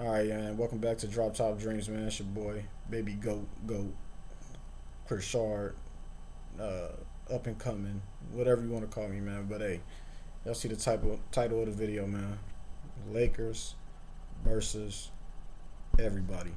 All right, man. Welcome back to Drop Top Dreams, man. It's your boy, Baby Goat, Chris Shard, uh, up and coming, whatever you want to call me, man. But hey, y'all see the title of the video, man. Lakers versus everybody.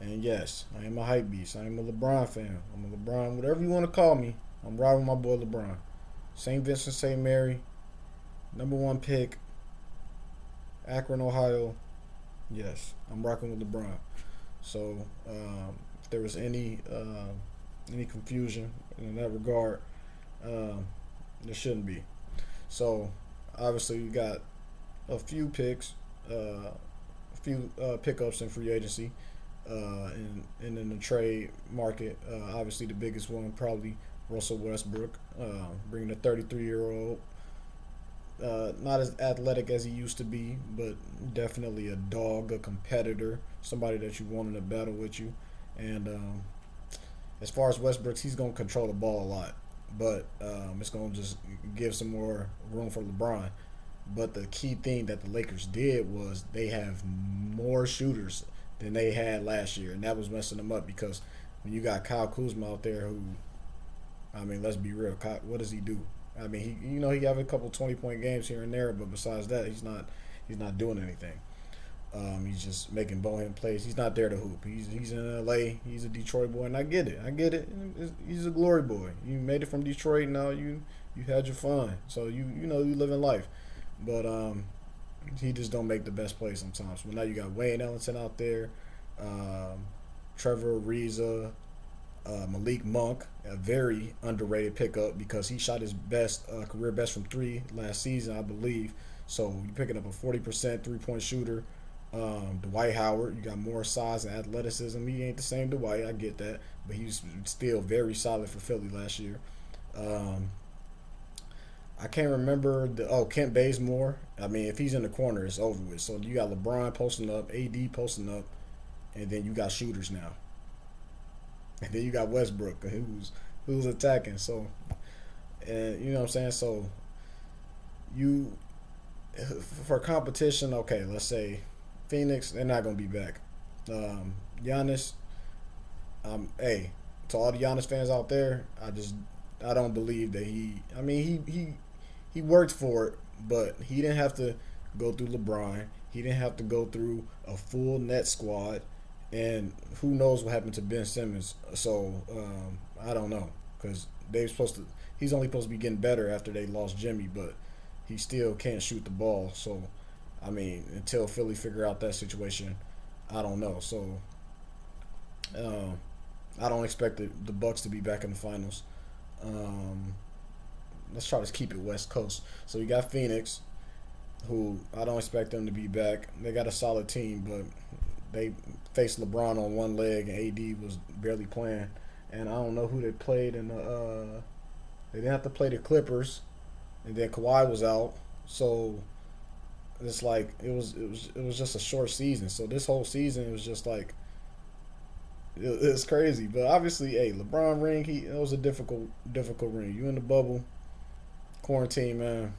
And yes, I am a hype beast. I am a LeBron fan. I'm a LeBron, whatever you want to call me. I'm riding with my boy LeBron. St. Vincent St. Mary, number one pick, Akron, Ohio. Yes, I'm rocking with LeBron. So if there was any confusion in that regard, um, there shouldn't be. So obviously we got a few picks, a few pickups in free agency, and in the trade market. Obviously the biggest one probably Russell Westbrook, bringing a 33-year-old. Not as athletic as he used to be, but definitely a dog, a competitor, somebody that you want in a battle with you. And as far as Westbrook, he's going to control the ball a lot, but it's going to just give some more room for LeBron. But the key thing that the Lakers did was they have more shooters than they had last year, and that was messing them up because when you got Kyle Kuzma out there, who, I mean, let's be real, what does he do? I mean, he have a couple 20-point games here and there, but besides that, he's not doing anything. He's just making bonehead plays. He's not there to hoop. He's in L.A. He's a Detroit boy, and I get it. He's a glory boy. You made it from Detroit. Now you had your fun. So you living life, but he just don't make the best plays sometimes. Well, now you got Wayne Ellington out there, Trevor Ariza, Malik Monk, a very underrated pickup because he shot his best career best from three last season, I believe. So you're picking up a 40% 3-point shooter. Dwight Howard, you got more size and athleticism. He ain't the same Dwight, I get that, but he's still very solid for Philly last year. Um, I can't remember Kent Bazemore. I mean, if he's in the corner, it's over with. So you got LeBron posting up, AD posting up, and then you got shooters now. And then you got Westbrook, who's attacking. So, and you know what I'm saying. So, you for competition, okay. Let's say Phoenix, they're not gonna be back. Giannis, hey, to all the Giannis fans out there, I don't believe that he. I mean, he worked for it, but he didn't have to go through LeBron. He didn't have to go through a full net squad, and who knows what happened to Ben Simmons. So I don't know because they supposed to. He's only supposed to be getting better after they lost Jimmy, but he still can't shoot the ball. So I mean, until Philly figure out that situation, I don't know. So um, I don't expect the Bucks to be back in the finals. Um, let's try to keep it West Coast. So you got Phoenix, who I don't expect them to be back. They got a solid team, but they faced LeBron on one leg, and AD was barely playing. And I don't know who they played in the. They didn't have to play the Clippers, and then Kawhi was out, so it's like it was just a short season. So this whole season was just like it's crazy. But obviously, hey, LeBron ring, it was a difficult ring. You in the bubble, quarantine, man.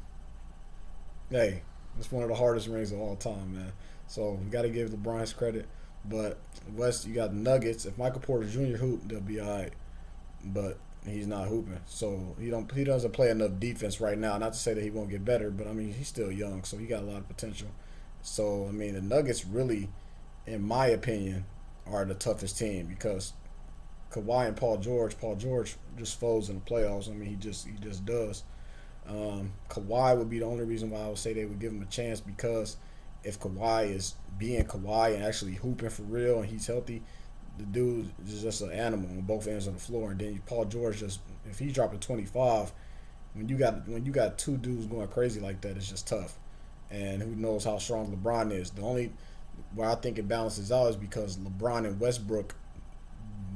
Hey, it's one of the hardest rings of all time, man. So we got to give LeBron his credit. But West, you got the Nuggets. If Michael Porter Jr. hoop, they'll be all right. But he's not hooping, so he doesn't play enough defense right now. Not to say that he won't get better, but I mean he's still young, so he got a lot of potential. So I mean the Nuggets really, in my opinion, are the toughest team because Kawhi and Paul George just folds in the playoffs. I mean he just does. Kawhi would be the only reason why I would say they would give him a chance because if Kawhi is being Kawhi and actually hooping for real and he's healthy, the dude is just an animal on both ends of the floor. And then Paul George just if he dropping 25, when you got two dudes going crazy like that, it's just tough. And who knows how strong LeBron is? The only where I think it balances out is because LeBron and Westbrook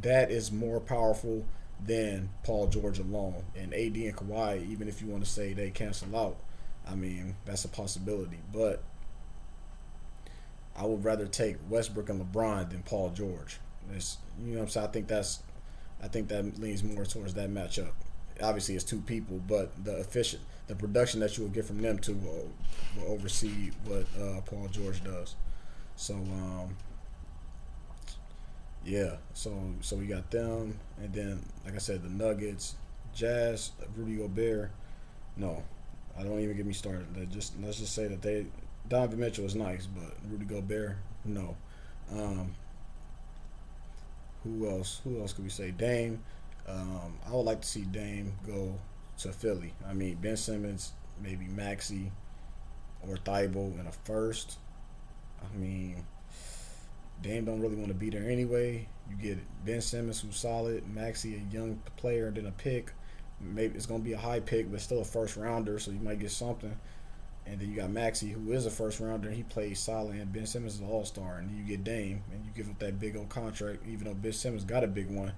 that is more powerful than Paul George alone. And AD and Kawhi, even if you want to say they cancel out, I mean that's a possibility. But I would rather take Westbrook and LeBron than Paul George. You know what I'm saying? I think that leans more towards that matchup. Obviously, it's two people, but the production that you will get from them two will oversee what Paul George does. So yeah, so we got them, and then like I said, the Nuggets, Jazz, Rudy Gobert. No, I don't even get me started. Let's just say that they Donovan Mitchell is nice, but Rudy Gobert, no. Um, who else? Who else could we say? Dame. I would like to see Dame go to Philly. I mean, Ben Simmons, maybe Maxi or Thibault in a first. I mean, Dame don't really want to be there anyway. You get Ben Simmons, who's solid, Maxi, a young player, then a pick. Maybe it's gonna be a high pick, but still a first rounder, so you might get something. And then you got Maxi, who is a first rounder. He plays solid, and Ben Simmons is an all star. And then you get Dame, and you give up that big old contract, even though Ben Simmons got a big one.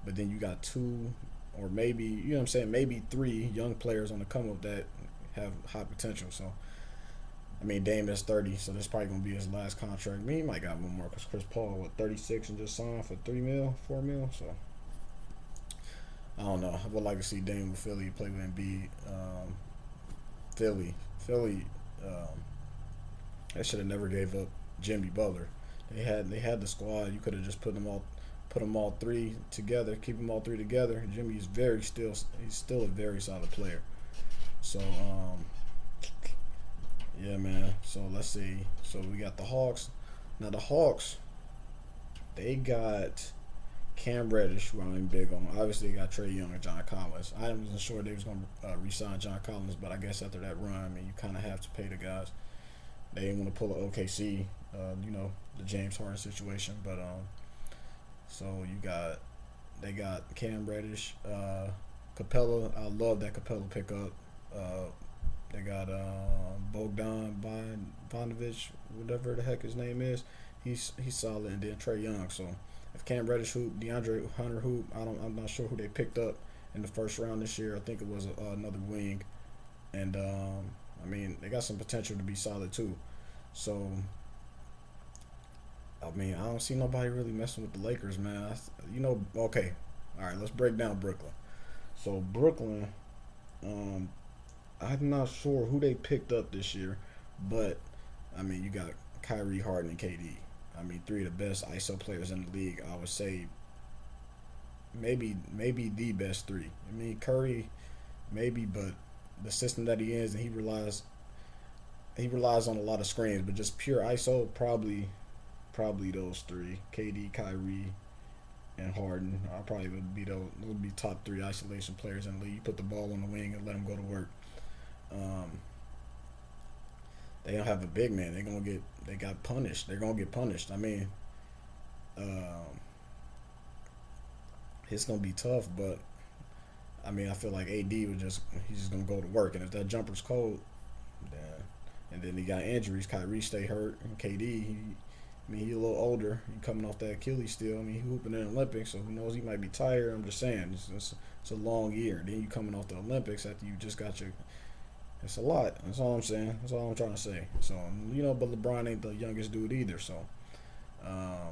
But then you got two, or maybe you know what I'm saying, maybe three young players on the come up that have high potential. So I mean, Dame is 30, so this probably gonna be his last contract. I mean, he might got one more because Chris Paul, 36 and just signed for 3 mil, 4 mil. So I don't know. I would like to see Dame with Philly play with Embiid. Philly, um, they should have never gave up Jimmy Butler. They had the squad. You could have just put them all three together, keep them all three together. Jimmy is he's still a very solid player. So yeah, man. So let's see. So we got the Hawks. Now the Hawks, they got Cam Reddish, who I'm big on. Obviously, they got Trey Young and John Collins. I wasn't sure they was going to re-sign John Collins, but I guess after that run, I mean, you kind of have to pay the guys. They didn't want to pull an OKC, the James Harden situation. But so they got Cam Reddish, Capella. I love that Capella pickup. They got Bogdan Bogdanovic, whatever the heck his name is. He's solid, and then Trey Young. So if Cam Reddish hoop, DeAndre Hunter hoop, I'm not sure who they picked up in the first round this year. I think it was another wing, and I mean they got some potential to be solid too. So I mean I don't see nobody really messing with the Lakers, man. Okay, all right, let's break down Brooklyn. So Brooklyn, um, I'm not sure who they picked up this year, but I mean, you got Kyrie, Harden, and KD. I mean, three of the best ISO players in the league. I would say maybe the best three. I mean, Curry maybe, but the system that he is, and he relies on a lot of screens, but just pure ISO probably those three: KD, Kyrie, and Harden. I probably would be top three isolation players in the league. You put the ball on the wing and let them go to work. Um, they don't have a big man. They got punished. They're gonna get punished. I mean, um, it's gonna be tough, but I mean, I feel like AD he's just gonna go to work, and if that jumper's cold, then and then he got injuries. Kyrie stay hurt, and KD I mean, he a little older. He coming off that Achilles still. I mean, he hooping in the Olympics, so who knows? He might be tired. I'm just saying, it's a long year. Then you coming off the Olympics after you just got your. It's a lot. That's all I'm saying. That's all I'm trying to say. So but LeBron ain't the youngest dude either. So, um,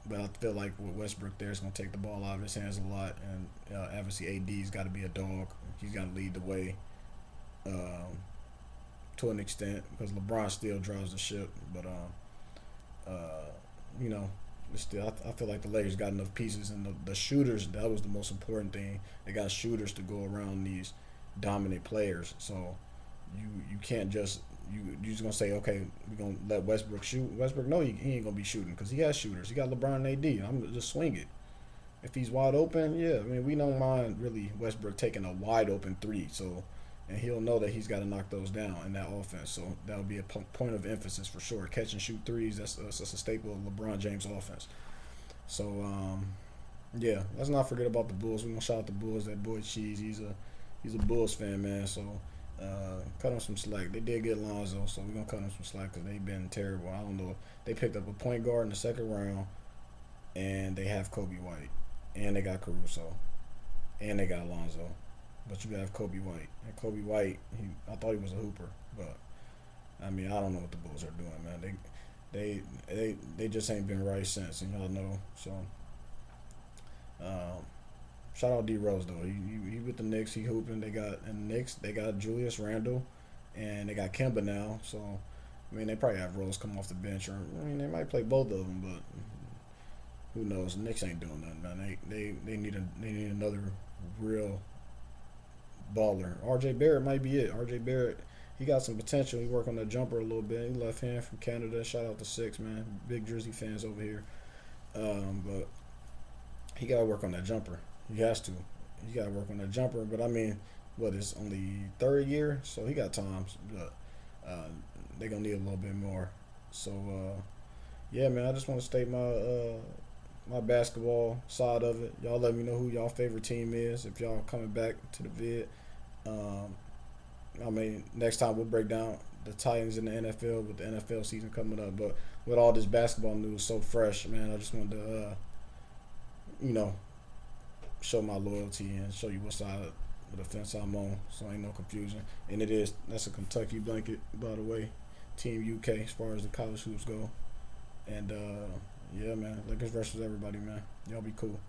but I feel like with Westbrook there, it's gonna take the ball out of his hands a lot, and obviously AD's got to be a dog. He's got to lead the way, um, to an extent, because LeBron still drives the ship. But uh, you know, still I feel like the Lakers got enough pieces, and the shooters. That was the most important thing. They got shooters to go around these dominant players. So you can't you just gonna say, okay, we're gonna let Westbrook shoot. Westbrook, no, he ain't gonna be shooting because he has shooters. He got LeBron and AD. I'm gonna just swing it. If he's wide open, yeah, I mean we don't mind really Westbrook taking a wide open three. So and he'll know that he's got to knock those down in that offense. So that'll be a point of emphasis for sure. Catch and shoot threes. That's a staple of LeBron James offense. So yeah, let's not forget about the Bulls. We're gonna shout out the Bulls. That boy Cheese, he's a Bulls fan, man. So cut him some slack. They did get Lonzo, so we're gonna cut him some slack because they've been terrible. I don't know. They picked up a point guard in the second round, and they have Kobe White, and they got Caruso, and they got Lonzo. But you have Kobe White, and Kobe White, I thought he was a hooper, but I mean I don't know what the Bulls are doing, man. They just ain't been right since, and y'all know. So um, shout out D Rose though. He with the Knicks. He hooping. They got Julius Randle, and they got Kemba now. So I mean, they probably have Rose come off the bench, or I mean, they might play both of them, but who knows? The Knicks ain't doing nothing, man. They need another real baller. R.J. Barrett might be it. R.J. Barrett, he got some potential. He worked on that jumper a little bit. He left hand from Canada. Shout out to Six, man. Big Jersey fans over here. But he got to work on that jumper. He has to. He got to work on that jumper. But I mean, what is only third year, so he got times. But they gonna need a little bit more. So yeah, man. I just want to state my basketball side of it. Y'all let me know who y'all favorite team is if y'all coming back to the vid. Um, I mean, next time we'll break down the Titans in the NFL with the NFL season coming up. But with all this basketball news so fresh, man, I just wanted to, you know, show my loyalty and show you what side of the fence I'm on, so ain't no confusion. And that's a Kentucky blanket, by the way, Team UK as far as the college hoops go. And yeah, man, Lakers versus everybody, man. Y'all be cool.